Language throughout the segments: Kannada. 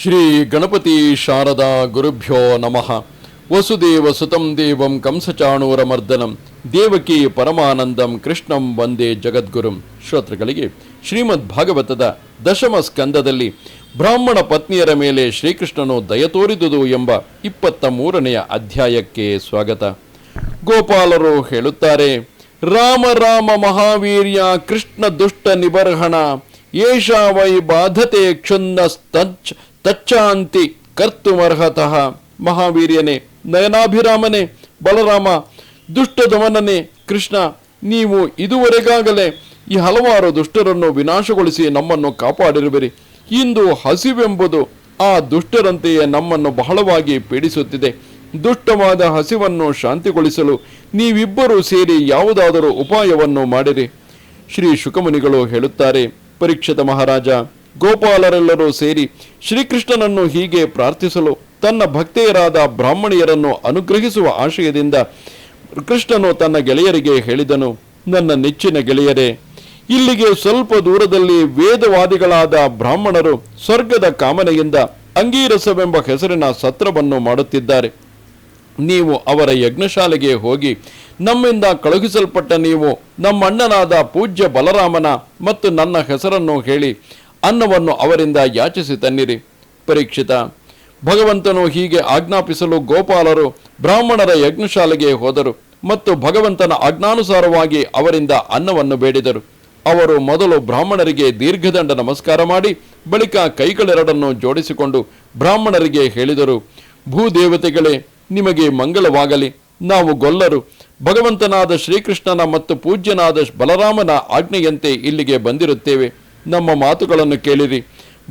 ಶ್ರೀ ಗಣಪತಿ ಶಾರದಾ ಗುರುಭ್ಯೋ ನಮಃ. ವಸುದೇವ ಸುತಂ ದೇವಂ ಕಂಸಚಾಣೂರಮರ್ದನಂ ದೇವಕಿ ಪರಮಾನಂದಂ ಕೃಷ್ಣಂ ವಂದೇ ಜಗದ್ಗುರುಂ. ಶ್ರೋತೃಗಳಿಗೆ ಶ್ರೀಮದ್ ಭಾಗವತದ ದಶಮ ಸ್ಕಂದದಲ್ಲಿ ಬ್ರಾಹ್ಮಣ ಪತ್ನಿಯರ ಮೇಲೆ ಶ್ರೀಕೃಷ್ಣನು ದಯ ತೋರಿದುದು ಎಂಬ 23ನೇ ಅಧ್ಯಾಯಕ್ಕೆ ಸ್ವಾಗತ. ಗೋಪಾಲರು ಹೇಳುತ್ತಾರೆ, ರಾಮ ರಾಮ ಮಹಾವೀರ್ಯ ಕೃಷ್ಣ ದುಷ್ಟ ನಿಬರ್ಹಣ ಏಷಾ ವೈ ಬಾಧತೆ ಕ್ಷುನ್ನ ತಚ್ಚಾಂತಿ ಕರ್ತುಮರ್ಹತಃ. ಮಹಾವೀರ್ಯನೇ, ನಯನಾಭಿರಾಮನೇ, ಬಲರಾಮ, ದುಷ್ಟದಮನನೇ ಕೃಷ್ಣ, ನೀವು ಇದುವರೆಗಾಗಲೇ ಈ ಹಲವಾರು ದುಷ್ಟರನ್ನು ವಿನಾಶಗೊಳಿಸಿ ನಮ್ಮನ್ನು ಕಾಪಾಡಿರುವಿರಿ. ಇಂದು ಹಸಿವೆಂಬುದು ಆ ದುಷ್ಟರಂತೆಯೇ ನಮ್ಮನ್ನು ಬಹಳವಾಗಿ ಪೀಡಿಸುತ್ತಿದೆ. ದುಷ್ಟವಾದ ಹಸಿವನ್ನು ಶಾಂತಿಗೊಳಿಸಲು ನೀವಿಬ್ಬರೂ ಸೇರಿ ಯಾವುದಾದರೂ ಉಪಾಯವನ್ನು ಮಾಡಿರಿ. ಶ್ರೀ ಶುಕಮುನಿಗಳು ಹೇಳುತ್ತಾರೆ, ಪರೀಕ್ಷಿತ ಮಹಾರಾಜ, ಗೋಪಾಲರೆಲ್ಲರೂ ಸೇರಿ ಶ್ರೀಕೃಷ್ಣನನ್ನು ಹೀಗೆ ಪ್ರಾರ್ಥಿಸಲು ತನ್ನ ಭಕ್ತೆಯರಾದ ಬ್ರಾಹ್ಮಣಿಯರನ್ನು ಅನುಗ್ರಹಿಸುವ ಆಶಯದಿಂದ ಕೃಷ್ಣನು ತನ್ನ ಗೆಳೆಯರಿಗೆ ಹೇಳಿದನು, ನನ್ನ ನೆಚ್ಚಿನ ಗೆಳೆಯರೇ, ಇಲ್ಲಿಗೆ ಸ್ವಲ್ಪ ದೂರದಲ್ಲಿ ವೇದವಾದಿಗಳಾದ ಬ್ರಾಹ್ಮಣರು ಸ್ವರ್ಗದ ಕಾಮನೆಯಿಂದ ಅಂಗೀರಸವೆಂಬ ಹೆಸರಿನ ಸತ್ರವನ್ನು ಮಾಡುತ್ತಿದ್ದಾರೆ. ನೀವು ಅವರ ಯಜ್ಞಶಾಲೆಗೆ ಹೋಗಿ ನಮ್ಮಿಂದ ಕಳುಹಿಸಲ್ಪಟ್ಟ ನೀವು ನಮ್ಮಣ್ಣನಾದ ಪೂಜ್ಯ ಬಲರಾಮನ ಮತ್ತು ನನ್ನ ಹೆಸರನ್ನು ಹೇಳಿ ಅನ್ನವನ್ನು ಅವರಿಂದ ಯಾಚಿಸಿ ತನ್ನಿರಿ. ಪರೀಕ್ಷಿತ, ಭಗವಂತನು ಹೀಗೆ ಆಜ್ಞಾಪಿಸಲು ಗೋಪಾಲರು ಬ್ರಾಹ್ಮಣರ ಯಜ್ಞಶಾಲೆಗೆ ಹೋದರು ಮತ್ತು ಭಗವಂತನ ಆಜ್ಞಾನುಸಾರವಾಗಿ ಅವರಿಂದ ಅನ್ನವನ್ನು ಬೇಡಿದರು. ಅವರು ಮೊದಲು ಬ್ರಾಹ್ಮಣರಿಗೆ ದೀರ್ಘದಂಡ ನಮಸ್ಕಾರ ಮಾಡಿ ಬಳಿಕ ಕೈಗಳೆರಡನ್ನು ಜೋಡಿಸಿಕೊಂಡು ಬ್ರಾಹ್ಮಣರಿಗೆ ಹೇಳಿದರು, ಭೂದೇವತೆಗಳೇ, ನಿಮಗೆ ಮಂಗಳವಾಗಲಿ. ನಾವು ಗೊಲ್ಲರು ಭಗವಂತನಾದ ಶ್ರೀಕೃಷ್ಣನ ಮತ್ತು ಪೂಜ್ಯನಾದ ಬಲರಾಮನ ಆಜ್ಞೆಯಂತೆ ಇಲ್ಲಿಗೆ ಬಂದಿರುತ್ತೇವೆ. ನಮ್ಮ ಮಾತುಗಳನ್ನು ಕೇಳಿರಿ.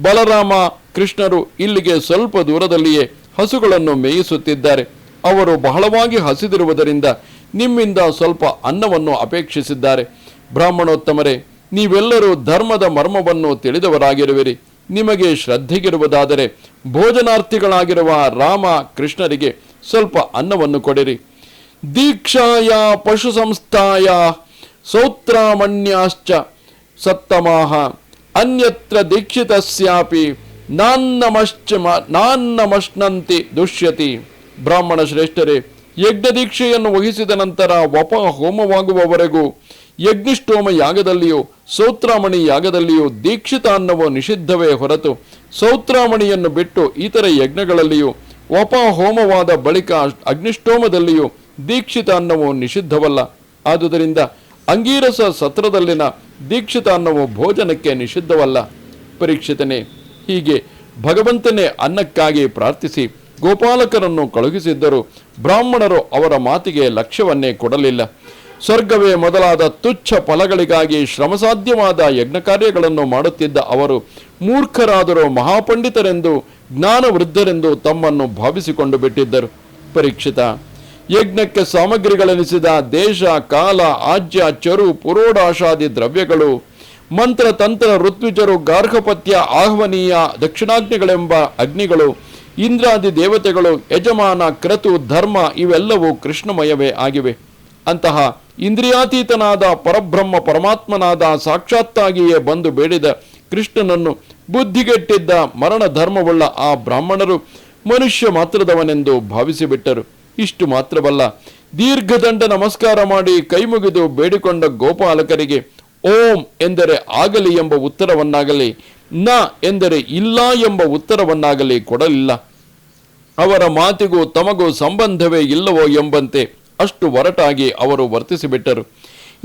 ಬಲರಾಮ ಕೃಷ್ಣರು ಇಲ್ಲಿಗೆ ಸ್ವಲ್ಪ ದೂರದಲ್ಲಿಯೇ ಹಸುಗಳನ್ನು ಮೇಯಿಸುತ್ತಿದ್ದಾರೆ. ಅವರು ಬಹಳವಾಗಿ ಹಸಿದಿರುವುದರಿಂದ ನಿಮ್ಮಿಂದ ಸ್ವಲ್ಪ ಅನ್ನವನ್ನು ಅಪೇಕ್ಷಿಸಿದ್ದಾರೆ. ಬ್ರಾಹ್ಮಣೋತ್ತಮರೇ, ನೀವೆಲ್ಲರೂ ಧರ್ಮದ ಮರ್ಮವನ್ನು ತಿಳಿದವರಾಗಿರುವಿರಿ. ನಿಮಗೆ ಶ್ರದ್ಧೆಗಿರುವುದಾದರೆ ಭೋಜನಾರ್ಥಿಗಳಾಗಿರುವ ರಾಮ ಕೃಷ್ಣರಿಗೆ ಸ್ವಲ್ಪ ಅನ್ನವನ್ನು ಕೊಡಿರಿ. ದೀಕ್ಷಾಯ ಪಶು ಸಂಸ್ಥಾಯ ಸೌತ್ರಾಮಣ್ಯಾಶ್ಚ ಸತ್ತಮಾಹ ಅನ್ಯತ್ರ ದೀಕ್ಷಿತಸ್ಯಾಪಿ ನಾನ್ನಮಶ್ನಂತಿ ದುಷ್ಯತಿ. ಬ್ರಾಹ್ಮಣ ಶ್ರೇಷ್ಠರೇ, ಯಜ್ಞ ದೀಕ್ಷೆಯನ್ನು ವಹಿಸಿದ ನಂತರ ವಪ ಹೋಮವಾಗುವವರೆಗೂ ಯಜ್ಞಿಷ್ಠೋಮ ಯಾಗದಲ್ಲಿಯೂ ಸೌತ್ರಾಮಣಿ ಯಾಗದಲ್ಲಿಯೂ ದೀಕ್ಷಿತ ಅನ್ನವು ನಿಷಿದ್ಧವೇ ಹೊರತು ಸೌತ್ರಾಮಣಿಯನ್ನು ಬಿಟ್ಟು ಇತರ ಯಜ್ಞಗಳಲ್ಲಿಯೂ ವಪ ಹೋಮವಾದ ಬಳಿಕ ಅಗ್ನಿಷ್ಠೋಮದಲ್ಲಿಯೂ ದೀಕ್ಷಿತ ಅನ್ನವು ನಿಷಿದ್ಧವಲ್ಲ. ಆದುದರಿಂದ ಅಂಗೀರಸ ಸತ್ರದಲ್ಲಿನ ದೀಕ್ಷಿತ ಅನ್ನವು ಭೋಜನಕ್ಕೆ ನಿಷಿದ್ಧವಲ್ಲ. ಪರೀಕ್ಷಿತನೇ, ಹೀಗೆ ಭಗವಂತನೇ ಅನ್ನಕ್ಕಾಗಿ ಪ್ರಾರ್ಥಿಸಿ ಗೋಪಾಲಕರನ್ನು ಕಳುಹಿಸಿದ್ದರು ಬ್ರಾಹ್ಮಣರು ಅವರ ಮಾತಿಗೆ ಲಕ್ಷ್ಯವನ್ನೇ ಕೊಡಲಿಲ್ಲ. ಸ್ವರ್ಗವೇ ಮೊದಲಾದ ತುಚ್ಛ ಫಲಗಳಿಗಾಗಿ ಶ್ರಮಸಾಧ್ಯವಾದ ಯಜ್ಞ ಕಾರ್ಯಗಳನ್ನು ಮಾಡುತ್ತಿದ್ದ ಅವರು ಮೂರ್ಖರಾದರೂ ಮಹಾಪಂಡಿತರೆಂದು ಜ್ಞಾನವೃದ್ಧರೆಂದು ತಮ್ಮನ್ನು ಭಾವಿಸಿಕೊಂಡು ಬಿಟ್ಟಿದ್ದರು. ಪರೀಕ್ಷಿತ, ಯಜ್ಞಕ್ಕೆ ಸಾಮಗ್ರಿಗಳೆನಿಸಿದ ದೇಶ, ಕಾಲ, ಆಜ್ಯ, ಚರು, ಪುರೋಡಾಶಾದಿ ದ್ರವ್ಯಗಳು, ಮಂತ್ರ, ತಂತ್ರ, ಋತ್ವಿಜರು, ಗಾರ್ಹಪತ್ಯ, ಆಹ್ವನೀಯ, ದಕ್ಷಿಣಾಗ್ನಿಗಳೆಂಬ ಅಗ್ನಿಗಳು, ಇಂದ್ರಾದಿ ದೇವತೆಗಳು, ಯಜಮಾನ, ಕ್ರತು, ಧರ್ಮ ಇವೆಲ್ಲವೂ ಕೃಷ್ಣಮಯವೇ ಆಗಿವೆ. ಅಂತಹ ಇಂದ್ರಿಯಾತೀತನಾದ ಪರಬ್ರಹ್ಮ ಪರಮಾತ್ಮನಾದ ಸಾಕ್ಷಾತ್ತಾಗಿಯೇ ಬಂದು ಬೇಡಿದ ಕೃಷ್ಣನನ್ನು ಬುದ್ಧಿಗೆಟ್ಟಿದ್ದ ಮರಣ ಧರ್ಮವುಳ್ಳ ಆ ಬ್ರಾಹ್ಮಣರು ಮನುಷ್ಯ ಮಾತ್ರದವನೆಂದು ಭಾವಿಸಿಬಿಟ್ಟರು. ಇಷ್ಟು ಮಾತ್ರವಲ್ಲ, ದೀರ್ಘದಂಡ ನಮಸ್ಕಾರ ಮಾಡಿ ಕೈಮುಗಿದು ಬೇಡಿಕೊಂಡ ಗೋಪಾಲಕರಿಗೆ ಓಂ ಎಂದರೆ ಆಗಲಿ ಎಂಬ ಉತ್ತರವನ್ನಾಗಲಿ, ನ ಎಂದರೆ ಇಲ್ಲ ಎಂಬ ಉತ್ತರವನ್ನಾಗಲಿ ಕೊಡಲಿಲ್ಲ. ಅವರ ಮಾತಿಗೂ ತಮಗೂ ಸಂಬಂಧವೇ ಇಲ್ಲವೋ ಎಂಬಂತೆ ಅಷ್ಟು ಒರಟಾಗಿ ಅವರು ವರ್ತಿಸಿಬಿಟ್ಟರು.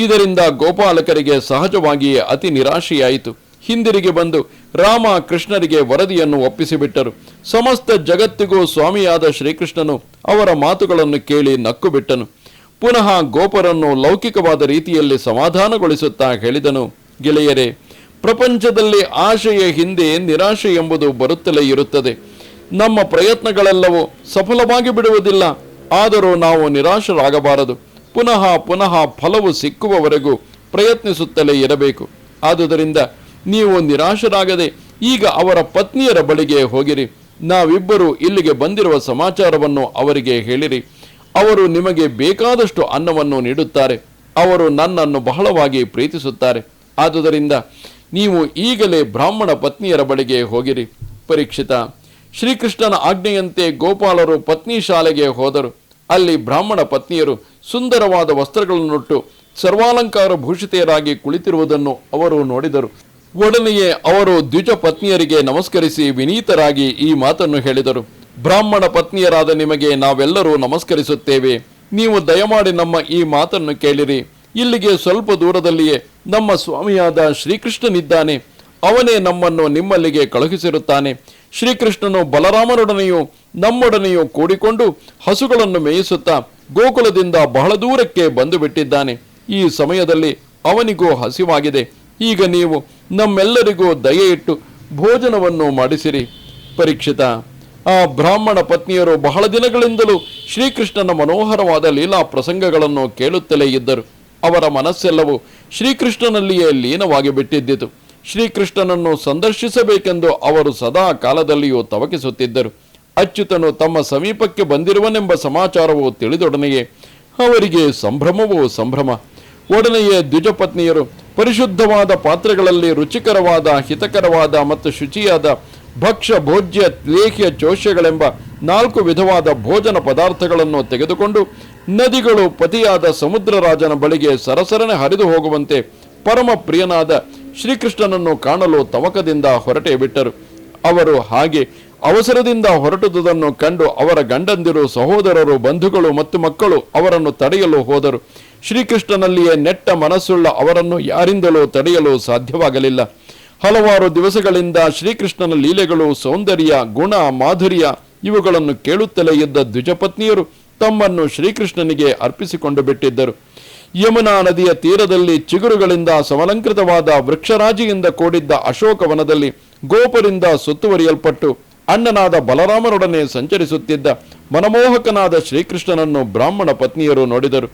ಇದರಿಂದ ಗೋಪಾಲಕರಿಗೆ ಸಹಜವಾಗಿಯೇ ಅತಿ ನಿರಾಶೆಯಾಯಿತು. ಹಿಂದಿರುಗಿ ಬಂದು ರಾಮ ಕೃಷ್ಣರಿಗೆ ವರದಿಯನ್ನು ಒಪ್ಪಿಸಿಬಿಟ್ಟರು. ಸಮಸ್ತ ಜಗತ್ತಿಗೂ ಸ್ವಾಮಿಯಾದ ಶ್ರೀಕೃಷ್ಣನು ಅವರ ಮಾತುಗಳನ್ನು ಕೇಳಿ ನಕ್ಕು ಬಿಟ್ಟನು. ಪುನಃ ಗೋಪರನ್ನು ಲೌಕಿಕವಾದ ರೀತಿಯಲ್ಲಿ ಸಮಾಧಾನಗೊಳಿಸುತ್ತಾ ಹೇಳಿದನು, ಗೆಳೆಯರೇ, ಪ್ರಪಂಚದಲ್ಲಿ ಆಶೆಯ ಹಿಂದೆ ನಿರಾಶೆ ಎಂಬುದು ಬರುತ್ತಲೇ ಇರುತ್ತದೆ. ನಮ್ಮ ಪ್ರಯತ್ನಗಳೆಲ್ಲವೂ ಸಫಲವಾಗಿ ಬಿಡುವುದಿಲ್ಲ. ಆದರೂ ನಾವು ನಿರಾಶರಾಗಬಾರದು. ಪುನಃ ಪುನಃ ಫಲವು ಸಿಕ್ಕುವವರೆಗೂ ಪ್ರಯತ್ನಿಸುತ್ತಲೇ ಇರಬೇಕು. ಆದುದರಿಂದ ನೀವು ನಿರಾಶರಾಗದೆ ಈಗ ಅವರ ಪತ್ನಿಯರ ಬಳಿಗೆ ಹೋಗಿರಿ. ನಾವಿಬ್ಬರು ಇಲ್ಲಿಗೆ ಬಂದಿರುವ ಸಮಾಚಾರವನ್ನು ಅವರಿಗೆ ಹೇಳಿರಿ. ಅವರು ನಿಮಗೆ ಬೇಕಾದಷ್ಟು ಅನ್ನವನ್ನು ನೀಡುತ್ತಾರೆ. ಅವರು ನನ್ನನ್ನು ಬಹಳವಾಗಿ ಪ್ರೀತಿಸುತ್ತಾರೆ. ಆದುದರಿಂದ ನೀವು ಈಗಲೇ ಬ್ರಾಹ್ಮಣ ಪತ್ನಿಯರ ಬಳಿಗೆ ಹೋಗಿರಿ. ಪರೀಕ್ಷಿತ, ಶ್ರೀಕೃಷ್ಣನ ಆಜ್ಞೆಯಂತೆ ಗೋಪಾಲರು ಪತ್ನಿ ಶಾಲೆಗೆ ಹೋದರು. ಅಲ್ಲಿ ಬ್ರಾಹ್ಮಣ ಪತ್ನಿಯರು ಸುಂದರವಾದ ವಸ್ತ್ರಗಳನ್ನುಟ್ಟು ಸರ್ವಾಲಂಕಾರ ಭೂಷಿತೆಯರಾಗಿ ಕುಳಿತಿರುವುದನ್ನು ಅವರು ನೋಡಿದರು. ಒಡನೆಯೇ ಅವರು ದ್ವಿಜ ಪತ್ನಿಯರಿಗೆ ನಮಸ್ಕರಿಸಿ ವಿನೀತರಾಗಿ ಈ ಮಾತನ್ನು ಹೇಳಿದರು. ಬ್ರಾಹ್ಮಣ ಪತ್ನಿಯರಾದ ನಿಮಗೆ ನಾವೆಲ್ಲರೂ ನಮಸ್ಕರಿಸುತ್ತೇವೆ. ನೀವು ದಯಮಾಡಿ ನಮ್ಮ ಈ ಮಾತನ್ನು ಕೇಳಿರಿ. ಇಲ್ಲಿಗೆ ಸ್ವಲ್ಪ ದೂರದಲ್ಲಿಯೇ ನಮ್ಮ ಸ್ವಾಮಿಯಾದ ಶ್ರೀಕೃಷ್ಣನಿದ್ದಾನೆ. ಅವನೇ ನಮ್ಮನ್ನು ನಿಮ್ಮಲ್ಲಿಗೆ ಕಳುಹಿಸಿರುತ್ತಾನೆ. ಶ್ರೀಕೃಷ್ಣನು ಬಲರಾಮನೊಡನೆಯೂ ನಮ್ಮೊಡನೆಯೂ ಕೂಡಿಕೊಂಡು ಹಸುಗಳನ್ನು ಮೇಯಿಸುತ್ತಾ ಗೋಕುಲದಿಂದ ಬಹಳ ದೂರಕ್ಕೆ ಬಂದು ಬಿಟ್ಟಿದ್ದಾನೆ. ಈ ಸಮಯದಲ್ಲಿ ಅವನಿಗೂ ಹಸಿವಾಗಿದೆ. ಈಗ ನೀವು ನಮ್ಮೆಲ್ಲರಿಗೂ ದಯೆ ಇಟ್ಟು ಭೋಜನವನ್ನು ಮಾಡಿಸಿರಿ. ಪರೀಕ್ಷಿತ, ಆ ಬ್ರಾಹ್ಮಣ ಪತ್ನಿಯರು ಬಹಳ ದಿನಗಳಿಂದಲೂ ಶ್ರೀಕೃಷ್ಣನ ಮನೋಹರವಾದ ಲೀಲಾ ಪ್ರಸಂಗಗಳನ್ನು ಕೇಳುತ್ತಲೇ ಇದ್ದರು. ಅವರ ಮನಸ್ಸೆಲ್ಲವೂ ಶ್ರೀಕೃಷ್ಣನಲ್ಲಿಯೇ ಲೀನವಾಗಿ ಬಿಟ್ಟಿದ್ದಿತು. ಶ್ರೀಕೃಷ್ಣನನ್ನು ಸಂದರ್ಶಿಸಬೇಕೆಂದು ಅವರು ಸದಾ ಕಾಲದಲ್ಲಿಯೂ ತವಕಿಸುತ್ತಿದ್ದರು. ಅಚ್ಯುತನು ತಮ್ಮ ಸಮೀಪಕ್ಕೆ ಬಂದಿರುವನೆಂಬ ಸಮಾಚಾರವು ತಿಳಿದೊಡನೆಯೇ ಅವರಿಗೆ ಸಂಭ್ರಮವೂ ಸಂಭ್ರಮ. ಒಡನೆಯೇ ದ್ವಿಜಪತ್ನಿಯರು ಪರಿಶುದ್ಧವಾದ ಪಾತ್ರೆಗಳಲ್ಲಿ ರುಚಿಕರವಾದ, ಹಿತಕರವಾದ ಮತ್ತು ಶುಚಿಯಾದ ಭಕ್ಷ್ಯ, ಭೋಜ್ಯ, ಲೇಹ್ಯ, ಚೋಷ್ಯಗಳೆಂಬ 4 ವಿಧವಾದ ಭೋಜನ ಪದಾರ್ಥಗಳನ್ನು ತೆಗೆದುಕೊಂಡು ನದಿಗಳು ಪತಿಯಾದ ಸಮುದ್ರರಾಜನ ಬಳಿಗೆ ಸರಸರನೆ ಹರಿದು ಹೋಗುವಂತೆ ಪರಮ ಪ್ರಿಯನಾದ ಶ್ರೀಕೃಷ್ಣನನ್ನು ಕಾಣಲು ತವಕದಿಂದ ಹೊರಟೇ ಬಿಟ್ಟರು. ಅವರು ಹಾಗೆ ಅವಸರದಿಂದ ಹೊರಟುದುದನ್ನು ಕಂಡು ಅವರ ಗಂಡಂದಿರು, ಸಹೋದರರು, ಬಂಧುಗಳು ಮತ್ತು ಮಕ್ಕಳು ಅವರನ್ನು ತಡೆಯಲು ಹೋದರು. ಶ್ರೀಕೃಷ್ಣನಲ್ಲಿಯೇ ನೆಟ್ಟ ಮನಸ್ಸುಳ್ಳ ಅವರನ್ನು ಯಾರಿಂದಲೂ ತಡೆಯಲು ಸಾಧ್ಯವಾಗಲಿಲ್ಲ. ಹಲವಾರು ದಿವಸಗಳಿಂದ ಶ್ರೀಕೃಷ್ಣನ ಲೀಲೆಗಳು, ಸೌಂದರ್ಯ, ಗುಣ, ಮಾಧುರ್ಯ ಇವುಗಳನ್ನು ಕೇಳುತ್ತಲೇ ಇದ್ದ ದ್ವಿಜಪತ್ನಿಯರು ತಮ್ಮನ್ನು ಶ್ರೀಕೃಷ್ಣನಿಗೆ ಅರ್ಪಿಸಿಕೊಂಡು ಬಿಟ್ಟಿದ್ದರು. ಯಮುನಾ ನದಿಯ ತೀರದಲ್ಲಿ ಚಿಗುರುಗಳಿಂದ ಸಮಲಂಕೃತವಾದ ವೃಕ್ಷರಾಜಿಯಿಂದ ಕೂಡಿದ್ದ ಅಶೋಕವನದಲ್ಲಿ ಗೋಪರಿಂದ ಸುತ್ತುವರಿಯಲ್ಪಟ್ಟು ಅಣ್ಣನಾದ ಬಲರಾಮನೊಡನೆ ಸಂಚರಿಸುತ್ತಿದ್ದ ಮನಮೋಹಕನಾದ ಶ್ರೀಕೃಷ್ಣನನ್ನು ಬ್ರಾಹ್ಮಣ ಪತ್ನಿಯರು ನೋಡಿದರು.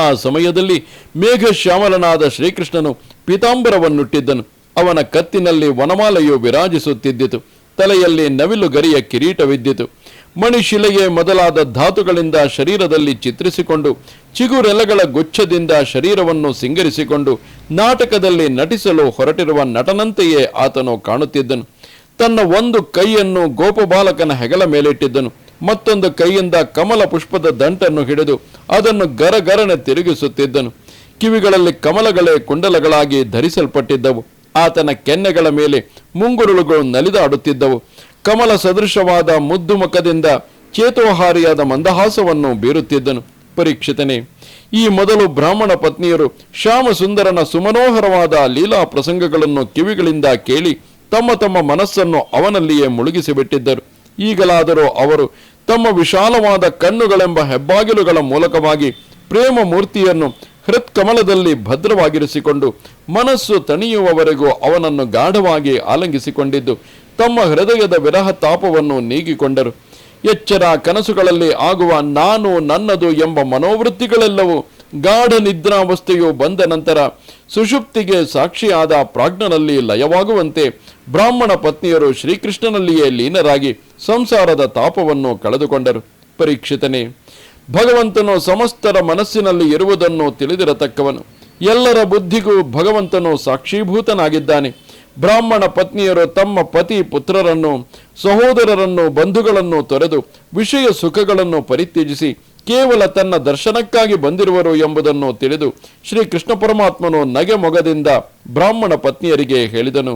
ಆ ಸಮಯದಲ್ಲಿ ಮೇಘಶ್ಯಾಮಲನಾದ ಶ್ರೀಕೃಷ್ಣನು ಪೀತಾಂಬರವನ್ನುಟ್ಟಿದ್ದನು. ಅವನ ಕತ್ತಿನಲ್ಲಿ ವನಮಾಲೆಯು ವಿರಾಜಿಸುತ್ತಿದ್ದಿತು. ತಲೆಯಲ್ಲಿ ನವಿಲು ಗರಿಯ ಕಿರೀಟವಿದ್ದಿತು. ಮಣಿಶಿಲೆಗೆ ಮೊದಲಾದ ಧಾತುಗಳಿಂದ ಶರೀರದಲ್ಲಿ ಚಿತ್ರಿಸಿಕೊಂಡು ಚಿಗುರೆಲೆಗಳ ಗುಚ್ಛದಿಂದ ಶರೀರವನ್ನು ಸಿಂಗರಿಸಿಕೊಂಡು ನಾಟಕದಲ್ಲಿ ನಟಿಸಲು ಹೊರಟಿರುವ ನಟನಂತೆಯೇ ಆತನು ಕಾಣುತ್ತಿದ್ದನು. ತನ್ನ ಒಂದು ಕೈಯನ್ನು ಗೋಪಬಾಲಕನ ಹೆಗಲ ಮೇಲಿಟ್ಟಿದ್ದನು. ಮತ್ತೊಂದು ಕೈಯಿಂದ ಕಮಲ ಪುಷ್ಪದ ದಂಟನ್ನು ಹಿಡಿದು ಅದನ್ನು ಗರಗರನೆ ತಿರುಗಿಸುತ್ತಿದ್ದನು. ಕಿವಿಗಳಲ್ಲಿ ಕಮಲಗಳೇ ಕುಂಡಲಗಳಾಗಿ ಧರಿಸಲ್ಪಟ್ಟಿದ್ದವು. ಆತನ ಕೆನ್ನೆಗಳ ಮೇಲೆ ಮುಂಗುರುಳುಗಳು ನಲಿದಾಡುತ್ತಿದ್ದವು. ಕಮಲ ಸದೃಶವಾದ ಮುದ್ದು ಮುಖದಿಂದ ಚೇತೋಹಾರಿಯಾದ ಮಂದಹಾಸವನ್ನು ಬೀರುತ್ತಿದ್ದನು. ಪರೀಕ್ಷಿತನೇ, ಈ ಮೊದಲು ಬ್ರಾಹ್ಮಣ ಪತ್ನಿಯರು ಶ್ಯಾಮಸುಂದರನ ಸುಮನೋಹರವಾದ ಲೀಲಾ ಪ್ರಸಂಗಗಳನ್ನು ಕಿವಿಗಳಿಂದ ಕೇಳಿ ತಮ್ಮ ತಮ್ಮ ಮನಸ್ಸನ್ನು ಅವನಲ್ಲಿಯೇ ಮುಳುಗಿಸಿಬಿಟ್ಟಿದ್ದರು. ಈಗಲಾದರೂ ಅವರು ತಮ್ಮ ವಿಶಾಲವಾದ ಕಣ್ಣುಗಳೆಂಬ ಹೆಬ್ಬಾಗಿಲುಗಳ ಮೂಲಕವಾಗಿ ಪ್ರೇಮ ಮೂರ್ತಿಯನ್ನು ಹೃತ್ಕಮಲದಲ್ಲಿ ಭದ್ರವಾಗಿರಿಸಿಕೊಂಡು ಮನಸ್ಸು ತಣಿಯುವವರೆಗೂ ಅವನನ್ನು ಗಾಢವಾಗಿ ಆಲಂಗಿಸಿಕೊಂಡಿದ್ದು ತಮ್ಮ ಹೃದಯದ ವಿರಹ ತಾಪವನ್ನು ನೀಗಿಕೊಂಡರು. ಎಚ್ಚರ ಕನಸುಗಳಲ್ಲಿ ಆಗುವ ನಾನು, ನನ್ನದು ಎಂಬ ಮನೋವೃತ್ತಿಗಳೆಲ್ಲವೂ ಗಾಢ ನಿದ್ರಾವಸ್ಥೆಯು ಬಂದ ನಂತರ ಸುಷುಪ್ತಿಗೆ ಸಾಕ್ಷಿಯಾದ ಪ್ರಾಜ್ಞನಲ್ಲಿ ಲಯವಾಗುವಂತೆ ಬ್ರಾಹ್ಮಣ ಪತ್ನಿಯರು ಶ್ರೀಕೃಷ್ಣನಲ್ಲಿಯೇ ಲೀನರಾಗಿ ಸಂಸಾರದ ತಾಪವನ್ನು ಕಳೆದುಕೊಂಡರು. ಪರೀಕ್ಷಿತನೇ, ಭಗವಂತನು ಸಮಸ್ತರ ಮನಸ್ಸಿನಲ್ಲಿ ಇರುವುದನ್ನು ತಿಳಿದಿರತಕ್ಕವನು. ಎಲ್ಲರ ಬುದ್ಧಿಗೂ ಭಗವಂತನು ಸಾಕ್ಷೀಭೂತನಾಗಿದ್ದಾನೆ. ಬ್ರಾಹ್ಮಣ ಪತ್ನಿಯರು ತಮ್ಮ ಪತಿ ಪುತ್ರರನ್ನು, ಸಹೋದರರನ್ನು, ಬಂಧುಗಳನ್ನು ತೊರೆದು ವಿಷಯ ಸುಖಗಳನ್ನು ಪರಿತ್ಯಜಿಸಿ ಕೇವಲ ತನ್ನ ದರ್ಶನಕ್ಕಾಗಿ ಬಂದಿರುವರು ಎಂಬುದನ್ನು ತಿಳಿದು ಶ್ರೀಕೃಷ್ಣ ಪರಮಾತ್ಮನು ನಗೆ ಮೊಗದಿಂದ ಬ್ರಾಹ್ಮಣ ಪತ್ನಿಯರಿಗೆ ಹೇಳಿದನು.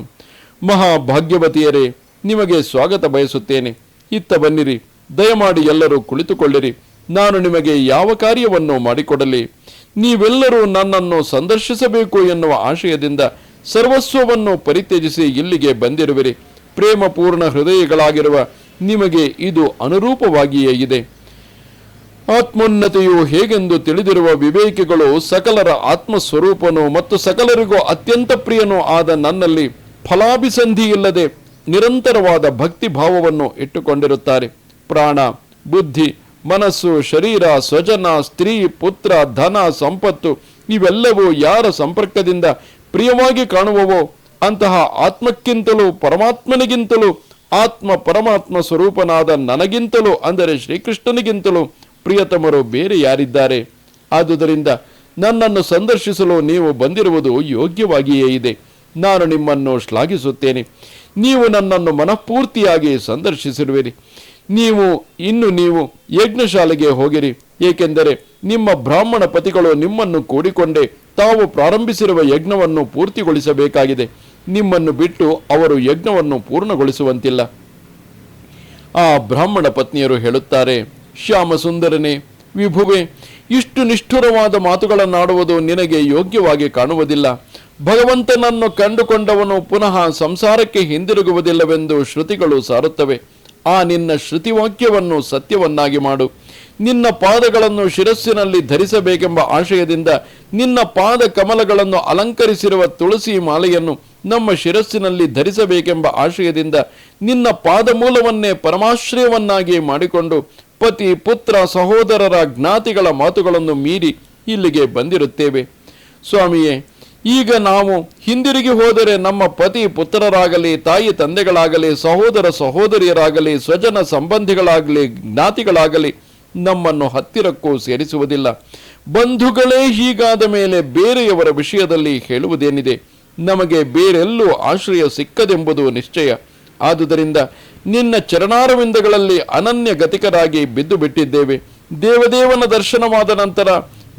ಮಹಾಭಾಗ್ಯವತಿಯರೇ, ನಿಮಗೆ ಸ್ವಾಗತ ಬಯಸುತ್ತೇನೆ. ಇತ್ತ ಬನ್ನಿರಿ, ದಯಮಾಡಿ ಎಲ್ಲರೂ ಕುಳಿತುಕೊಳ್ಳಿರಿ. ನಾನು ನಿಮಗೆ ಯಾವ ಕಾರ್ಯವನ್ನು ಮಾಡಿಕೊಡಲಿ? ನೀವೆಲ್ಲರೂ ನನ್ನನ್ನು ಸಂದರ್ಶಿಸಬೇಕು ಎನ್ನುವ ಆಶಯದಿಂದ ಸರ್ವಸ್ವವನ್ನು ಪರಿತ್ಯಜಿಸಿ ಇಲ್ಲಿಗೆ ಬಂದಿರುವಿರಿ. ಪ್ರೇಮಪೂರ್ಣ ಹೃದಯಗಳಾಗಿರುವ ನಿಮಗೆ ಇದು ಅನುರೂಪವಾಗಿಯೇ ಇದೆ. ಆತ್ಮೋನ್ನತಿಯು ಹೇಗೆಂದು ತಿಳಿದಿರುವ ವಿವೇಕಿಗಳು ಸಕಲರ ಆತ್ಮಸ್ವರೂಪನು ಮತ್ತು ಸಕಲರಿಗೂ ಅತ್ಯಂತ ಪ್ರಿಯನೂ ಆದ ನನ್ನಲ್ಲಿ ಫಲಾಭಿಸಂಧಿ ಇಲ್ಲದೆ ನಿರಂತರವಾದ ಭಕ್ತಿ ಭಾವವನ್ನು ಇಟ್ಟುಕೊಂಡಿರುತ್ತಾರೆ. ಪ್ರಾಣ, ಬುದ್ಧಿ, ಮನಸ್ಸು, ಶರೀರ, ಸ್ವಜನ, ಸ್ತ್ರೀ, ಪುತ್ರ, ಧನ, ಸಂಪತ್ತು ಇವೆಲ್ಲವೂ ಯಾರ ಸಂಪರ್ಕದಿಂದ ಪ್ರಿಯವಾಗಿ ಕಾಣುವವೋ ಅಂತಹ ಆತ್ಮಕ್ಕಿಂತಲೂ ಪರಮಾತ್ಮನಿಗಿಂತಲೂ ಆತ್ಮ ಪರಮಾತ್ಮ ಸ್ವರೂಪನಾದ ನನಗಿಂತಲೂ ಅಂದರೆ ಶ್ರೀಕೃಷ್ಣನಿಗಿಂತಲೂ ಪ್ರಿಯತಮರು ಬೇರೆ ಯಾರಿದ್ದಾರೆ? ಆದುದರಿಂದ ನನ್ನನ್ನು ಸಂದರ್ಶಿಸಲು ನೀವು ಬಂದಿರುವುದು ಯೋಗ್ಯವಾಗಿಯೇ ಇದೆ. ನಾನು ನಿಮ್ಮನ್ನು ಶ್ಲಾಘಿಸುತ್ತೇನೆ. ನೀವು ನನ್ನನ್ನು ಮನಃಪೂರ್ತಿಯಾಗಿ ಸಂದರ್ಶಿಸಿರುವಿರಿ. ನೀವು ಯಜ್ಞಶಾಲೆಗೆ ಹೋಗಿರಿ, ಏಕೆಂದರೆ ನಿಮ್ಮ ಬ್ರಾಹ್ಮಣ ಪತಿಗಳು ನಿಮ್ಮನ್ನು ಕೂಡಿಕೊಂಡೇ ತಾವು ಪ್ರಾರಂಭಿಸಿರುವ ಯಜ್ಞವನ್ನು ಪೂರ್ತಿಗೊಳಿಸಬೇಕಾಗಿದೆ. ನಿಮ್ಮನ್ನು ಬಿಟ್ಟು ಅವರು ಯಜ್ಞವನ್ನು ಪೂರ್ಣಗೊಳಿಸುವಂತಿಲ್ಲ. ಆ ಬ್ರಾಹ್ಮಣ ಪತ್ನಿಯರು ಹೇಳುತ್ತಾರೆ, ಶ್ಯಾಮಸುಂದರನೇ, ವಿಭುವೆ, ಇಷ್ಟು ನಿಷ್ಠುರವಾದ ಮಾತುಗಳನ್ನಾಡುವುದು ನಿನಗೆ ಯೋಗ್ಯವಾಗಿ ಕಾಣುವುದಿಲ್ಲ. ಭಗವಂತನನ್ನು ಕಂಡುಕೊಂಡವನು ಪುನಃ ಸಂಸಾರಕ್ಕೆ ಹಿಂದಿರುಗುವುದಿಲ್ಲವೆಂದು ಶ್ರುತಿಗಳು ಸಾರುತ್ತವೆ. ಆ ನಿನ್ನ ಶ್ರುತಿವಾಕ್ಯವನ್ನು ಸತ್ಯವನ್ನಾಗಿ ಮಾಡು. ನಿನ್ನ ಪಾದಗಳನ್ನು ಶಿರಸ್ಸಿನಲ್ಲಿ ಧರಿಸಬೇಕೆಂಬ ಆಶಯದಿಂದ ನಿನ್ನ ಪಾದ ಕಮಲಗಳನ್ನು ಅಲಂಕರಿಸಿರುವ ತುಳಸಿ ಮಾಲೆಯನ್ನು ನಮ್ಮ ಶಿರಸ್ಸಿನಲ್ಲಿ ಧರಿಸಬೇಕೆಂಬ ಆಶಯದಿಂದ ನಿನ್ನ ಪಾದಮೂಲವನ್ನೇ ಪರಮಾಶ್ರಯವನ್ನಾಗಿ ಮಾಡಿಕೊಂಡು ಪತಿ, ಪುತ್ರ, ಸಹೋದರರ, ಜ್ಞಾತಿಗಳ ಮಾತುಗಳನ್ನು ಮೀರಿ ಇಲ್ಲಿಗೆ ಬಂದಿರುತ್ತೇವೆ. ಸ್ವಾಮಿಯೇ, ಈಗ ನಾವು ಹಿಂದಿರುಗಿ ಹೋದರೆ ನಮ್ಮ ಪತಿ ಪುತ್ರರಾಗಲಿ, ತಾಯಿ ತಂದೆಗಳಾಗಲಿ, ಸಹೋದರ ಸಹೋದರಿಯರಾಗಲಿ, ಸ್ವಜನ ಸಂಬಂಧಿಗಳಾಗಲಿ, ಜ್ಞಾತಿಗಳಾಗಲಿ ನಮ್ಮನ್ನು ಹತ್ತಿರಕ್ಕೂ ಸೇರಿಸುವುದಿಲ್ಲ. ಬಂಧುಗಳೇ ಹೀಗಾದ ಮೇಲೆ ಬೇರೆಯವರ ವಿಷಯದಲ್ಲಿ ಹೇಳುವುದೇನಿದೆ? ನಮಗೆ ಬೇರೆಲ್ಲೂ ಆಶ್ರಯ ಸಿಕ್ಕದೆಂಬುದು ನಿಶ್ಚಯ. ಆದುದರಿಂದ ನಿನ್ನ ಚರಣಾರವಿಂದಗಳಲ್ಲಿ ಅನನ್ಯ ಗತಿಕರಾಗಿ ಬಿದ್ದು ಬಿಟ್ಟಿದ್ದೇವೆ. ದೇವದೇವನ ದರ್ಶನವಾದ ನಂತರ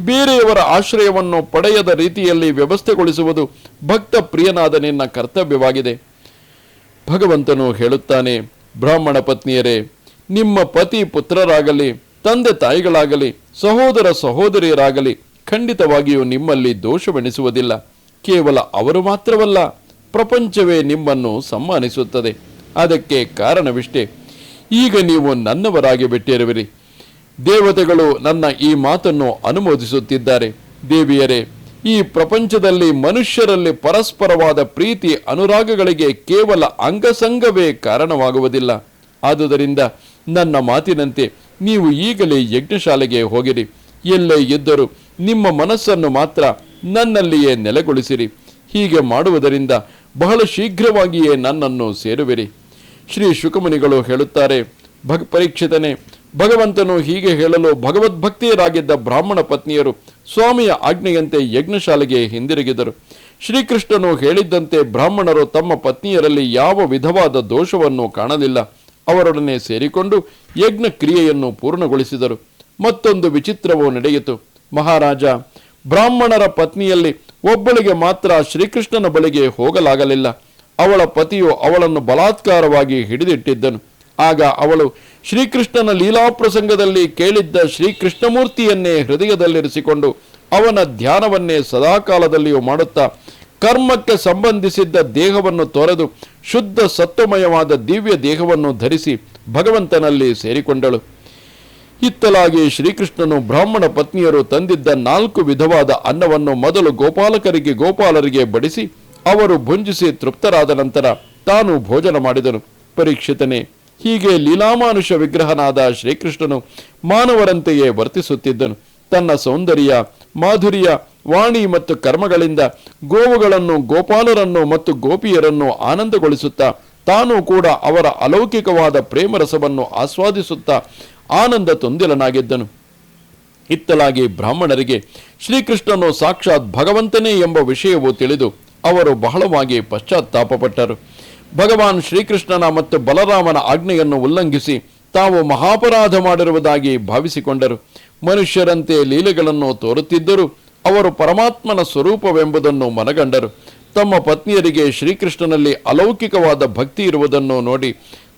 ಬೇರೆಯವರ ಆಶ್ರಯವನ್ನು ಪಡೆಯದ ರೀತಿಯಲ್ಲಿ ವ್ಯವಸ್ಥೆಗೊಳಿಸುವುದು ಭಕ್ತ ಪ್ರಿಯನಾದ ನಿನ್ನ ಕರ್ತವ್ಯವಾಗಿದೆ. ಭಗವಂತನು ಹೇಳುತ್ತಾನೆ, ಬ್ರಾಹ್ಮಣ ಪತ್ನಿಯರೇ, ನಿಮ್ಮ ಪತಿ ಪುತ್ರರಾಗಲಿ, ತಂದೆ ತಾಯಿಗಳಾಗಲಿ, ಸಹೋದರ ಸಹೋದರಿಯರಾಗಲಿ ಖಂಡಿತವಾಗಿಯೂ ನಿಮ್ಮಲ್ಲಿ ದೋಷವೆನಿಸುವುದಿಲ್ಲ. ಕೇವಲ ಅವರು ಮಾತ್ರವಲ್ಲ, ಪ್ರಪಂಚವೇ ನಿಮ್ಮನ್ನು ಸಮ್ಮಾನಿಸುತ್ತದೆ. ಅದಕ್ಕೆ ಕಾರಣವಿಷ್ಟೇ, ಈಗ ನೀವು ನನ್ನವರಾಗಿ ಬಿಟ್ಟಿರುವಿರಿ. ದೇವತೆಗಳು ನನ್ನ ಈ ಮಾತನ್ನು ಅನುಮೋದಿಸುತ್ತಿದ್ದಾರೆ. ದೇವಿಯರೇ, ಈ ಪ್ರಪಂಚದಲ್ಲಿ ಮನುಷ್ಯರಲ್ಲಿ ಪರಸ್ಪರವಾದ ಪ್ರೀತಿ ಅನುರಾಗಗಳಿಗೆ ಕೇವಲ ಅಂಗಸಂಗವೇ ಕಾರಣವಾಗುವುದಿಲ್ಲ. ಆದುದರಿಂದ ನನ್ನ ಮಾತಿನಂತೆ ನೀವು ಈಗಲೇ ಯಜ್ಞಶಾಲೆಗೆ ಹೋಗಿರಿ. ಎಲ್ಲೇ ಇದ್ದರೂ ನಿಮ್ಮ ಮನಸ್ಸನ್ನು ಮಾತ್ರ ನನ್ನಲ್ಲಿಯೇ ನೆಲೆಗೊಳಿಸಿರಿ. ಹೀಗೆ ಮಾಡುವುದರಿಂದ ಬಹಳ ಶೀಘ್ರವಾಗಿಯೇ ನನ್ನನ್ನು ಸೇರುವಿರಿ. ಶ್ರೀ ಶುಕಮುನಿಗಳು ಹೇಳುತ್ತಾರೆ, ಪರೀಕ್ಷಿತನೇ, ಭಗವಂತನು ಹೀಗೆ ಹೇಳಲು ಭಗವದ್ಭಕ್ತಿಯರಾಗಿದ್ದ ಬ್ರಾಹ್ಮಣ ಪತ್ನಿಯರು ಸ್ವಾಮಿಯ ಆಜ್ಞೆಯಂತೆ ಯಜ್ಞಶಾಲೆಗೆ ಹಿಂದಿರುಗಿದರು. ಶ್ರೀಕೃಷ್ಣನು ಹೇಳಿದ್ದಂತೆ ಬ್ರಾಹ್ಮಣರು ತಮ್ಮ ಪತ್ನಿಯರಲ್ಲಿ ಯಾವ ವಿಧವಾದ ದೋಷವನ್ನು ಕಾಣಲಿಲ್ಲ. ಅವರೊಡನೆ ಸೇರಿಕೊಂಡು ಯಜ್ಞ ಕ್ರಿಯೆಯನ್ನು ಪೂರ್ಣಗೊಳಿಸಿದರು. ಮತ್ತೊಂದು ವಿಚಿತ್ರವೂ ನಡೆಯಿತು. ಮಹಾರಾಜ, ಬ್ರಾಹ್ಮಣರ ಪತ್ನಿಯಲ್ಲಿ ಒಬ್ಬಳಿಗೆ ಮಾತ್ರ ಶ್ರೀಕೃಷ್ಣನ ಬಳಿಗೆ ಹೋಗಲಾಗಲಿಲ್ಲ. ಅವಳ ಪತಿಯು ಅವಳನ್ನು ಬಲಾತ್ಕಾರವಾಗಿ ಹಿಡಿದಿಟ್ಟಿದ್ದನು. ಆಗ ಅವಳು ಶ್ರೀಕೃಷ್ಣನ ಲೀಲಾಪ್ರಸಂಗದಲ್ಲಿ ಕೇಳಿದ್ದ ಶ್ರೀಕೃಷ್ಣಮೂರ್ತಿಯನ್ನೇ ಹೃದಯದಲ್ಲಿರಿಸಿಕೊಂಡು ಅವನ ಧ್ಯಾನವನ್ನೇ ಸದಾಕಾಲದಲ್ಲಿಯೂ ಮಾಡುತ್ತಾ ಕರ್ಮಕ್ಕೆ ಸಂಬಂಧಿಸಿದ್ದ ದೇಹವನ್ನು ತೊರೆದು ಶುದ್ಧ ಸತ್ವಮಯವಾದ ದಿವ್ಯ ದೇಹವನ್ನು ಧರಿಸಿ ಭಗವಂತನಲ್ಲಿ ಸೇರಿಕೊಂಡಳು. ಇತ್ತಲಾಗಿ ಶ್ರೀಕೃಷ್ಣನು ಬ್ರಾಹ್ಮಣ ಪತ್ನಿಯರು ತಂದಿದ್ದ 4 ವಿಧವಾದ ಅನ್ನವನ್ನು ಮೊದಲು ಗೋಪಾಲರಿಗೆ ಬಡಿಸಿ ಅವರು ಭುಂಜಿಸಿ ತೃಪ್ತರಾದ ನಂತರ ತಾನು ಭೋಜನ ಮಾಡಿದನು. ಪರೀಕ್ಷಿತನೇ, ಹೀಗೆ ಲೀಲಾಮಾನುಷ ವಿಗ್ರಹನಾದ ಶ್ರೀಕೃಷ್ಣನು ಮಾನವರಂತೆಯೇ ವರ್ತಿಸುತ್ತಿದ್ದನು. ತನ್ನ ಸೌಂದರ್ಯ, ಮಾಧುರ್ಯ, ವಾಣಿ ಮತ್ತು ಕರ್ಮಗಳಿಂದ ಗೋವುಗಳನ್ನು, ಗೋಪಾಲರನ್ನು ಮತ್ತು ಗೋಪಿಯರನ್ನು ಆನಂದಗೊಳಿಸುತ್ತಾ ತಾನು ಕೂಡ ಅವರ ಅಲೌಕಿಕವಾದ ಪ್ರೇಮರಸವನ್ನು ಆಸ್ವಾದಿಸುತ್ತಾ ಆನಂದ ತುಂದಿಲನಾಗಿದ್ದನು. ಇತ್ತಲಾಗಿ ಬ್ರಾಹ್ಮಣರಿಗೆ ಶ್ರೀಕೃಷ್ಣನು ಸಾಕ್ಷಾತ್ ಭಗವಂತನೇ ಎಂಬ ವಿಷಯವು ತಿಳಿದು ಅವರು ಬಹಳವಾಗಿ ಪಶ್ಚಾತ್ತಾಪಪಟ್ಟರು. ಭಗವಾನ್ ಶ್ರೀಕೃಷ್ಣನ ಮತ್ತು ಬಲರಾಮನ ಆಜ್ಞೆಯನ್ನು ಉಲ್ಲಂಘಿಸಿ ತಾವು ಮಹಾಪರಾಧ ಮಾಡಿರುವುದಾಗಿ ಭಾವಿಸಿಕೊಂಡರು. ಮನುಷ್ಯರಂತೆ ಲೀಲೆಗಳನ್ನು ತೋರುತ್ತಿದ್ದರೂ ಅವರು ಪರಮಾತ್ಮನ ಸ್ವರೂಪವೆಂಬುದನ್ನು ಮನಗಂಡರು. ತಮ್ಮ ಪತ್ನಿಯರಿಗೆ ಶ್ರೀಕೃಷ್ಣನಲ್ಲಿ ಅಲೌಕಿಕವಾದ ಭಕ್ತಿ ಇರುವುದನ್ನು ನೋಡಿ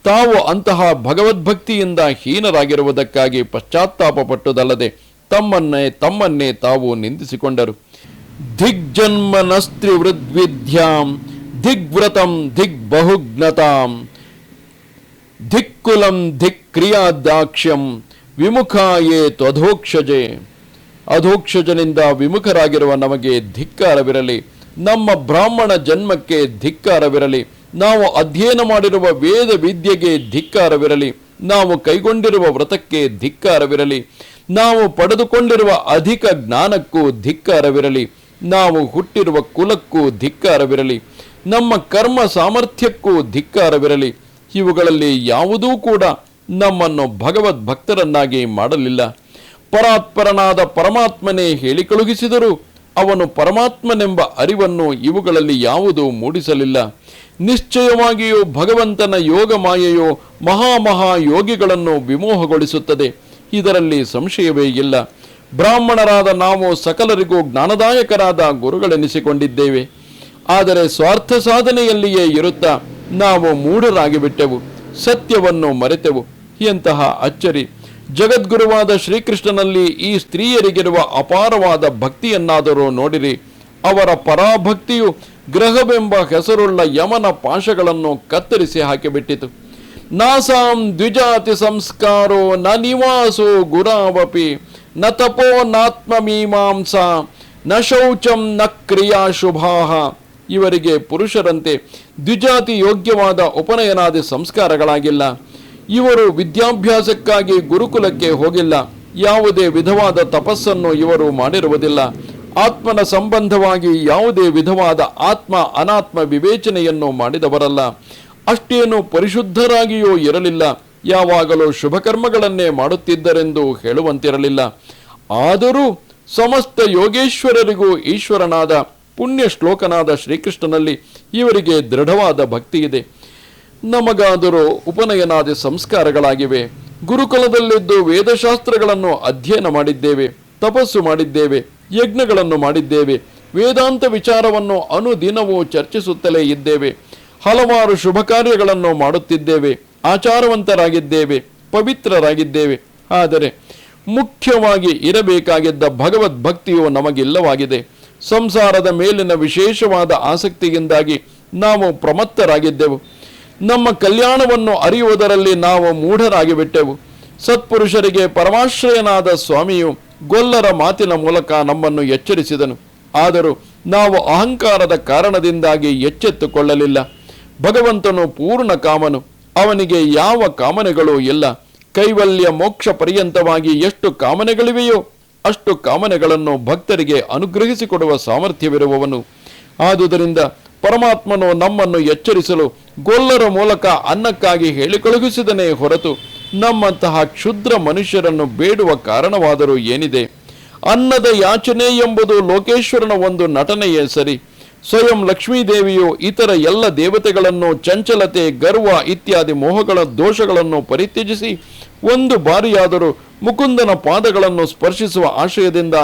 ತಾವು ಅಂತಹ ಭಗವದ್ಭಕ್ತಿಯಿಂದ ಹೀನರಾಗಿರುವುದಕ್ಕಾಗಿ ಪಶ್ಚಾತ್ತಾಪಪಟ್ಟುದಲ್ಲದೆ ತಮ್ಮನ್ನೇ ತಾವು ನಿಂದಿಸಿಕೊಂಡರು. ದಿಗ್ಜನ್ಮನಸ್ತ್ರಿ ವೃದ್ವಿದ್ಯಾಂ ದಿಗ್ವ್ರತಂ ದಿಗ್ಬಹುಜ್ಞತಾಂ ದಿಕ್ಕುಲಂ ದಿಕ್ಕ್ರಿಯಾದಾಕ್ಷ್ಯಂ ವಿಮುಖಾಯೇ ತ್ವಧೋಕ್ಷಜೆ. ಅಧೋಕ್ಷಜನಿಂದ ವಿಮುಖರಾಗಿರುವ ನಮಗೆ ಧಿಕ್ಕಾರವಿರಲಿ. ನಮ್ಮ ಬ್ರಾಹ್ಮಣ ಜನ್ಮಕ್ಕೆ ಧಿಕ್ಕಾರವಿರಲಿ. ನಾವು ಅಧ್ಯಯನ ಮಾಡಿರುವ ವೇದ ವಿದ್ಯೆಗೆ ಧಿಕ್ಕಾರವಿರಲಿ. ನಾವು ಕೈಗೊಂಡಿರುವ ವ್ರತಕ್ಕೆ ಧಿಕ್ಕಾರವಿರಲಿ. ನಾವು ಪಡೆದುಕೊಂಡಿರುವ ಅಧಿಕ ಜ್ಞಾನಕ್ಕೂ ಧಿಕ್ಕಾರವಿರಲಿ. ನಾವು ಹುಟ್ಟಿರುವ ಕುಲಕ್ಕೂ ಧಿಕ್ಕಾರವಿರಲಿ. ನಮ್ಮ ಕರ್ಮ ಸಾಮರ್ಥ್ಯಕ್ಕೂ ಧಿಕ್ಕಾರವಿರಲಿ. ಇವುಗಳಲ್ಲಿ ಯಾವುದೂ ಕೂಡ ನಮ್ಮನ್ನು ಭಗವದ್ ಭಕ್ತರನ್ನಾಗಿ ಮಾಡಲಿಲ್ಲ. ಪರಾತ್ಪರನಾದ ಪರಮಾತ್ಮನೇ ಹೇಳಿ ಕಳುಹಿಸಿದರೂ ಅವನು ಪರಮಾತ್ಮನೆಂಬ ಅರಿವನ್ನು ಇವುಗಳಲ್ಲಿ ಯಾವುದೂ ಮೂಡಿಸಲಿಲ್ಲ. ನಿಶ್ಚಯವಾಗಿಯೂ ಭಗವಂತನ ಯೋಗ ಮಾಯೆಯು ಮಹಾಯೋಗಿಗಳನ್ನು ವಿಮೋಹಗೊಳಿಸುತ್ತದೆ. ಇದರಲ್ಲಿ ಸಂಶಯವೇ ಇಲ್ಲ. ಬ್ರಾಹ್ಮಣರಾದ ನಾವು ಸಕಲರಿಗೂ ಜ್ಞಾನದಾಯಕರಾದ ಗುರುಗಳೆನಿಸಿಕೊಂಡಿದ್ದೇವೆ. ಆದರೆ ಸ್ವಾರ್ಥ ಸಾಧನೆಯಲ್ಲಿಯೇ ಇರುತ್ತಾ ನಾವು ಮೂಢರಾಗಿ ಬಿಟ್ಟೆವು, ಸತ್ಯವನ್ನು ಮರೆತೆವು. ಎಂತಹ ಅಚ್ಚರಿ! ಜಗದ್ಗುರುವಾದ ಶ್ರೀಕೃಷ್ಣನಲ್ಲಿ ಈ ಸ್ತ್ರೀಯರಿಗಿರುವ ಅಪಾರವಾದ ಭಕ್ತಿಯನ್ನಾದರೂ ನೋಡಿರಿ. ಅವರ ಪರಾಭಕ್ತಿಯು ಗ್ರಹವೆಂಬ ಹೆಸರುಳ್ಳ ಯಮನ ಪಾಶಗಳನ್ನು ಕತ್ತರಿಸಿ ಹಾಕಿಬಿಟ್ಟಿತು. ನಾಸಾಂ ದ್ವಿಜಾತಿ ಸಂಸ್ಕಾರೋ ನ ನಿವಾಸೋ ಗುರಾವಪಿ ನ ತಪೋ ನಾತ್ಮಮೀಮಾಂಸಾ ನ ಶೌಚಂ ನ ಕ್ರಿಯಾ ಶುಭಾಹ. ಇವರಿಗೆ ಪುರುಷರಂತೆ ದ್ವಿಜಾತಿ ಯೋಗ್ಯವಾದ ಉಪನಯನಾದಿ ಸಂಸ್ಕಾರಗಳಾಗಿಲ್ಲ. ಇವರು ವಿದ್ಯಾಭ್ಯಾಸಕ್ಕಾಗಿ ಗುರುಕುಲಕ್ಕೆ ಹೋಗಿಲ್ಲ. ಯಾವುದೇ ವಿಧವಾದ ತಪಸ್ಸನ್ನು ಇವರು ಮಾಡಿರುವುದಿಲ್ಲ. ಆತ್ಮನ ಸಂಬಂಧವಾಗಿ ಯಾವುದೇ ವಿಧವಾದ ಆತ್ಮ ಅನಾತ್ಮ ವಿವೇಚನೆಯನ್ನು ಮಾಡಿದವರಲ್ಲ. ಅಷ್ಟೇನು ಪರಿಶುದ್ಧರಾಗಿಯೂ ಇರಲಿಲ್ಲ. ಯಾವಾಗಲೂ ಶುಭಕರ್ಮಗಳನ್ನೇ ಮಾಡುತ್ತಿದ್ದರೆಂದು ಹೇಳುವಂತಿರಲಿಲ್ಲ. ಆದರೂ ಸಮಸ್ತ ಯೋಗೇಶ್ವರರಿಗೂ ಈಶ್ವರನಾದ ಪುಣ್ಯ ಶ್ಲೋಕನಾದ ಶ್ರೀಕೃಷ್ಣನಲ್ಲಿ ಇವರಿಗೆ ದೃಢವಾದ ಭಕ್ತಿ ಇದೆ. ನಮಗಾದರೂ ಉಪನಯನಾದಿ ಸಂಸ್ಕಾರಗಳಾಗಿವೆ. ಗುರುಕುಲದಲ್ಲಿದ್ದು ವೇದಶಾಸ್ತ್ರಗಳನ್ನು ಅಧ್ಯಯನ ಮಾಡಿದ್ದೇವೆ, ತಪಸ್ಸು ಮಾಡಿದ್ದೇವೆ, ಯಜ್ಞಗಳನ್ನು ಮಾಡಿದ್ದೇವೆ, ವೇದಾಂತ ವಿಚಾರವನ್ನು ಅನುದಿನವೂ ಚರ್ಚಿಸುತ್ತಲೇ ಇದ್ದೇವೆ, ಹಲವಾರು ಶುಭ ಕಾರ್ಯಗಳನ್ನು ಮಾಡುತ್ತಿದ್ದೇವೆ, ಆಚಾರವಂತರಾಗಿದ್ದೇವೆ, ಪವಿತ್ರರಾಗಿದ್ದೇವೆ. ಆದರೆ ಮುಖ್ಯವಾಗಿ ಇರಬೇಕಾಗಿದ್ದ ಭಗವದ್ ಭಕ್ತಿಯು ನಮಗಿಲ್ಲವಾಗಿದೆ. ಸಂಸಾರದ ಮೇಲಿನ ವಿಶೇಷವಾದ ಆಸಕ್ತಿಯಿಂದಾಗಿ ನಾವು ಪ್ರಮತ್ತರಾಗಿದ್ದೆವು. ನಮ್ಮ ಕಲ್ಯಾಣವನ್ನು ಅರಿಯುವುದರಲ್ಲಿ ನಾವು ಮೂಢರಾಗಿ ಬಿಟ್ಟೆವು. ಸತ್ಪುರುಷರಿಗೆ ಪರಮಾಶ್ರಯನಾದ ಸ್ವಾಮಿಯು ಗೊಲ್ಲರ ಮಾತಿನ ಮೂಲಕ ನಮ್ಮನ್ನು ಎಚ್ಚರಿಸಿದನು. ಆದರೂ ನಾವು ಅಹಂಕಾರದ ಕಾರಣದಿಂದಾಗಿ ಎಚ್ಚೆತ್ತುಕೊಳ್ಳಲಿಲ್ಲ. ಭಗವಂತನು ಪೂರ್ಣ ಕಾಮನು, ಅವನಿಗೆ ಯಾವ ಕಾಮನೆಗಳೂ ಇಲ್ಲ. ಕೈವಲ್ಯ ಮೋಕ್ಷ ಪರ್ಯಂತವಾಗಿ ಎಷ್ಟು ಕಾಮನೆಗಳಿವೆಯೋ ಅಷ್ಟು ಕಾಮನೆಗಳನ್ನು ಭಕ್ತರಿಗೆ ಅನುಗ್ರಹಿಸಿಕೊಡುವ ಸಾಮರ್ಥ್ಯವಿರುವವನು. ಆದುದರಿಂದ ಪರಮಾತ್ಮನು ನಮ್ಮನ್ನು ಎಚ್ಚರಿಸಲು ಗೊಲ್ಲರ ಮೂಲಕ ಅನ್ನಕ್ಕಾಗಿ ಹೇಳಿಕಳುಹಿಸಿದನೇ ಹೊರತು ನಮ್ಮಂತಹ ಕ್ಷುದ್ರ ಮನುಷ್ಯರನ್ನು ಬೇಡುವ ಕಾರಣವಾದರೂ ಏನಿದೆ? ಅನ್ನದ ಯಾಚನೆ ಎಂಬುದು ಲೋಕೇಶ್ವರನ ಒಂದು ನಟನೆಯೇ ಸರಿ. ಸ್ವಯಂ ಲಕ್ಷ್ಮೀದೇವಿಯು ಇತರ ಎಲ್ಲ ದೇವತೆಗಳನ್ನು ಚಂಚಲತೆ, ಗರ್ವ ಇತ್ಯಾದಿ ಮೋಹಗಳ ದೋಷಗಳನ್ನು ಪರಿತ್ಯಜಿಸಿ ಒಂದು ಬಾರಿಯಾದರೂ ಮುಕುಂದನ ಪಾದಗಳನ್ನು ಸ್ಪರ್ಶಿಸುವ ಆಶಯದಿಂದ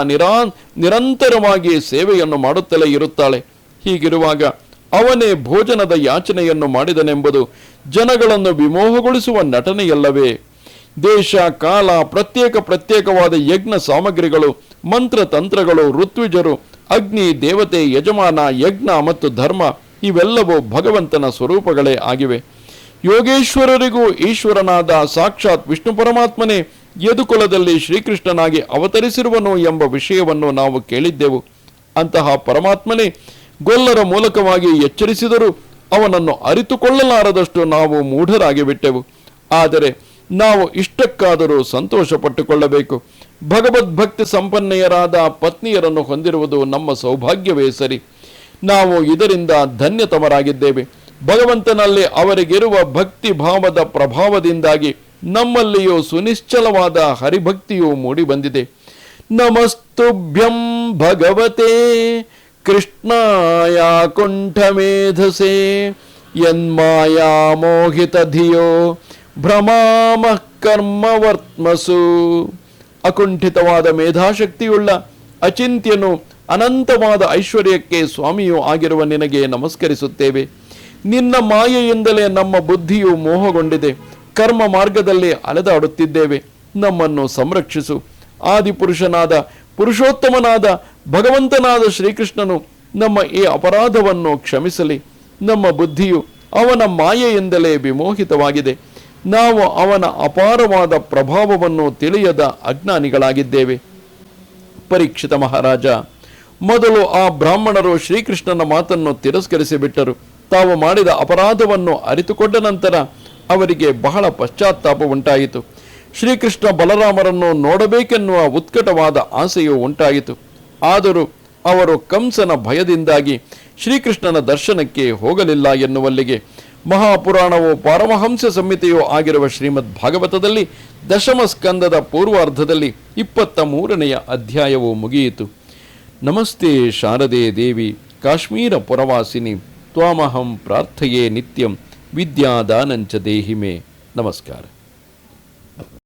ನಿರಂತರವಾಗಿ ಸೇವೆಯನ್ನು ಮಾಡುತ್ತಲೇ ಇರುತ್ತಾಳೆ. ಹೀಗಿರುವಾಗ ಅವನೇ ಭೋಜನದ ಯಾಚನೆಯನ್ನು ಮಾಡಿದನೆಂಬುದು ಜನಗಳನ್ನು ವಿಮೋಹಗೊಳಿಸುವ ನಟನೆಯಲ್ಲವೇ? ದೇಶ ಕಾಲ, ಪ್ರತ್ಯೇಕವಾದ ಯಜ್ಞ ಸಾಮಗ್ರಿಗಳು, ಮಂತ್ರತಂತ್ರಗಳು, ಋತ್ವಿಜರು, ಅಗ್ನಿ, ದೇವತೆ, ಯಜಮಾನ, ಯಜ್ಞ ಮತ್ತು ಧರ್ಮ ಇವೆಲ್ಲವೂ ಭಗವಂತನ ಸ್ವರೂಪಗಳೇ ಆಗಿವೆ. ಯೋಗೇಶ್ವರರಿಗೂ ಈಶ್ವರನಾದ ಸಾಕ್ಷಾತ್ ವಿಷ್ಣು ಪರಮಾತ್ಮನೇ ಯದುಕುಲದಲ್ಲಿ ಶ್ರೀಕೃಷ್ಣನಾಗಿ ಅವತರಿಸಿರುವನು ಎಂಬ ವಿಷಯವನ್ನು ನಾವು ಕೇಳಿದ್ದೆವು. ಅಂತಹ ಪರಮಾತ್ಮನೇ ಗೊಲ್ಲರ ಮೂಲಕವಾಗಿ ಎಚ್ಚರಿಸಿದರೂ ಅವನನ್ನು ಅರಿತುಕೊಳ್ಳಲಾರದಷ್ಟು ನಾವು ಮೂಢರಾಗಿ ಬಿಟ್ಟೆವು. ಆದರೆ ನಾವು ಇಷ್ಟಕ್ಕಾದರೂ ಸಂತೋಷ ಪಟ್ಟುಕೊಳ್ಳಬೇಕು. ಭಗವದ್ಭಕ್ತಿ ಸಂಪನ್ನೆಯರಾದ ಪತ್ನಿಯರನ್ನು ಹೊಂದಿರುವುದು ನಮ್ಮ ಸೌಭಾಗ್ಯವೇ ಸರಿ. ನಾವು ಇದರಿಂದ ಧನ್ಯತಮರಾಗಿದ್ದೇವೆ. ಭಗವಂತನಲ್ಲಿ ಅವರಿಗಿರುವ ಭಕ್ತಿ ಭಾವದ ಪ್ರಭಾವದಿಂದಾಗಿ ನಮ್ಮಲ್ಲಿಯೂ ಸುನಿಶ್ಚಲವಾದ ಹರಿಭಕ್ತಿಯು ಮೂಡಿಬಂದಿದೆ. ನಮಸ್ತುಭ್ಯಂ ಭಗವತೆ ಕೃಷ್ಣಾಯ ಕುಂಠಮೇಧಸೆ ಯನ್ಮಾಯಾ ಮೋಹಿತ ಧಿಯೋ ಭ್ರಮಾಮಃ ಕರ್ಮವರ್ತ್ಮಸು. ಅಕುಂಠಿತವಾದ ಮೇಧಾಶಕ್ತಿಯುಳ್ಳ ಅಚಿಂತ್ಯನು ಅನಂತವಾದ ಐಶ್ವರ್ಯಕ್ಕೆ ಸ್ವಾಮಿಯೂ ಆಗಿರುವ ನಿನಗೆ ನಮಸ್ಕರಿಸುತ್ತೇವೆ. ನಿನ್ನ ಮಾಯೆಯಿಂದಲೇ ನಮ್ಮ ಬುದ್ಧಿಯು ಮೋಹಗೊಂಡಿದೆ. ಕರ್ಮ ಮಾರ್ಗದಲ್ಲಿ ಅಲೆದಾಡುತ್ತಿದ್ದೇವೆ. ನಮ್ಮನ್ನು ಸಂರಕ್ಷಿಸು. ಆದಿಪುರುಷನಾದ ಪುರುಷೋತ್ತಮನಾದ ಭಗವಂತನಾದ ಶ್ರೀಕೃಷ್ಣನು ನಮ್ಮ ಈ ಅಪರಾಧವನ್ನು ಕ್ಷಮಿಸಲಿ. ನಮ್ಮ ಬುದ್ಧಿಯು ಅವನ ಮಾಯೆಯಿಂದಲೇ ವಿಮೋಹಿತವಾಗಿದೆ. ನಾವು ಅವನ ಅಪಾರವಾದ ಪ್ರಭಾವವನ್ನು ತಿಳಿಯದ ಅಜ್ಞಾನಿಗಳಾಗಿದ್ದೇವೆ. ಪರೀಕ್ಷಿತ ಮಹಾರಾಜ, ಮೊದಲು ಆ ಬ್ರಾಹ್ಮಣರು ಶ್ರೀಕೃಷ್ಣನ ಮಾತನ್ನು ತಿರಸ್ಕರಿಸಿ ಬಿಟ್ಟರು. ತಾವು ಮಾಡಿದ ಅಪರಾಧವನ್ನು ಅರಿತುಕೊಂಡ ನಂತರ ಅವರಿಗೆ ಬಹಳ ಪಶ್ಚಾತ್ತಾಪ ಉಂಟಾಯಿತು. ಶ್ರೀಕೃಷ್ಣ ಬಲರಾಮರನ್ನು ನೋಡಬೇಕೆನ್ನುವ ಉತ್ಕಟವಾದ ಆಸೆಯು ಉಂಟಾಯಿತು. ಆದರೂ ಅವರು ಕಂಸನ ಭಯದಿಂದಾಗಿ ಶ್ರೀಕೃಷ್ಣನ ದರ್ಶನಕ್ಕೆ ಹೋಗಲಿಲ್ಲ ಎನ್ನುವಲ್ಲಿಗೆ ಮಹಾಪುರಾಣವು ಪಾರಮಹಂಸ ಸಂಹಿತೆಯೂ ಆಗಿರುವ ಶ್ರೀಮದ್ ಭಾಗವತದಲ್ಲಿ ದಶಮ ಸ್ಕಂದದ ಪೂರ್ವಾರ್ಧದಲ್ಲಿ 23ನೆಯ ಅಧ್ಯಾಯವು ಮುಗಿಯಿತು. ನಮಸ್ತೆ ಶಾರದೆ ದೇವಿ, ಕಾಶ್ಮೀರ ಪುರವಾಸಿನಿ, ತ್ವಾಮಹಂ ಪ್ರಾರ್ಥಯೇ ನಿತ್ಯಂ ವಿದ್ಯಾದಾನಂಚ ದೇಹಿ ಮೇ. ನಮಸ್ಕಾರ.